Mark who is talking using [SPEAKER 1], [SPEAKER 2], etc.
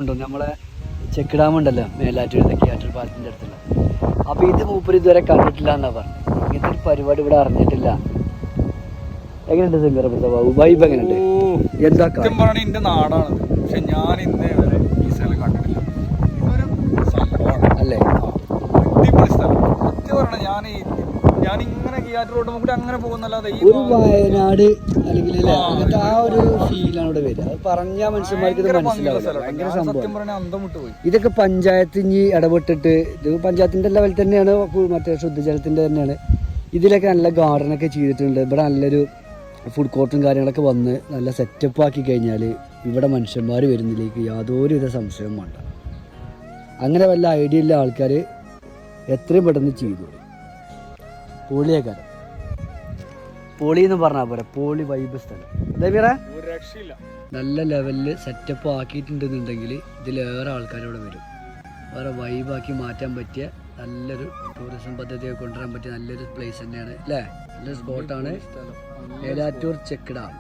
[SPEAKER 1] നമ്മളെ check dam ഉണ്ടല്ലോ മേലാറ്റൂർ തെക്കിയാറ്റൂർ പാലത്തിൻ്റെ അടുത്തുള്ള. അപ്പോൾ ഇത് മൂപ്പര് ഇതുവരെ കണ്ടിട്ടില്ല എന്നാ പറഞ്ഞത്. ഇങ്ങനത്തെ ഒരു പരിപാടി ഇവിടെ അറിഞ്ഞിട്ടില്ല. എങ്ങനെയുണ്ട് സിംഗർ വൈബ് എങ്ങനെയുണ്ട്? എന്താ
[SPEAKER 2] എന്റെ നാടാണ്, പക്ഷെ ഞാൻ ഇന്നേ വരെ ഈ സ്ഥലം കണ്ടിട്ടില്ല. ഇതൊരു സംഭവമാണ്
[SPEAKER 1] അല്ലേ?
[SPEAKER 2] അടിപൊളി സ്ഥലം. സത്യം പറഞ്ഞാൽ ഞാനിങ്ങനെ കിയാറ്റൂർ റോഡ് കൂടി അങ്ങനെ പോകുന്നല്ലാതെ
[SPEAKER 1] ഒരു വയനാട് അല്ലെങ്കിൽ അങ്ങനത്തെ ആ ഒരു ഫീലാണ് ഇവിടെ വരിക. അത് പറഞ്ഞാൽ മനുഷ്യന്മാർക്ക് ഇത് മനസ്സിലാവില്ല. ഭയങ്കര സംഭവം. ഇതൊക്കെ പഞ്ചായത്ത് ഇനി ഇടപെട്ടിട്ട്, ഇത് പഞ്ചായത്തിന്റെ ലെവൽ തന്നെയാണ്, മറ്റേ ശുദ്ധജലത്തിന്റെ തന്നെയാണ്. ഇതിലൊക്കെ നല്ല ഗാർഡനൊക്കെ ചെയ്തിട്ടുണ്ട്. ഇവിടെ നല്ലൊരു ഫുഡ് കോർട്ടും കാര്യങ്ങളൊക്കെ വന്ന് നല്ല സെറ്റപ്പ് ആക്കി കഴിഞ്ഞാൽ ഇവിടെ മനുഷ്യന്മാർ വരുന്നതിലേക്ക് യാതൊരുവിധ സംശയവും വേണ്ട. അങ്ങനെ വല്ല ഐഡിയ ഉള്ള ആൾക്കാർ എത്രയും പെട്ടെന്ന് ചെയ്തു. പോളിയേക്കാരം പോളി എന്ന് പറഞ്ഞാൽ പോരാ, പോളി വൈബ് സ്ഥലം. എന്താ
[SPEAKER 2] രക്ഷയില്ല.
[SPEAKER 1] നല്ല ലെവലിൽ സെറ്റപ്പ് ആക്കിയിട്ടുണ്ടെന്നുണ്ടെങ്കിൽ ഇതിലേറെ ആൾക്കാരിവിടെ വരും. വേറെ വൈബാക്കി മാറ്റാൻ പറ്റിയ നല്ലൊരു ടൂറിസം പദ്ധതിയൊക്കെ കൊണ്ടുവരാൻ പറ്റിയ നല്ലൊരു പ്ലേസ് തന്നെയാണ് അല്ലേ? നല്ലൊരു സ്പോട്ടാണ് മേലാറ്റൂർ ചെക്ക് ഡാം.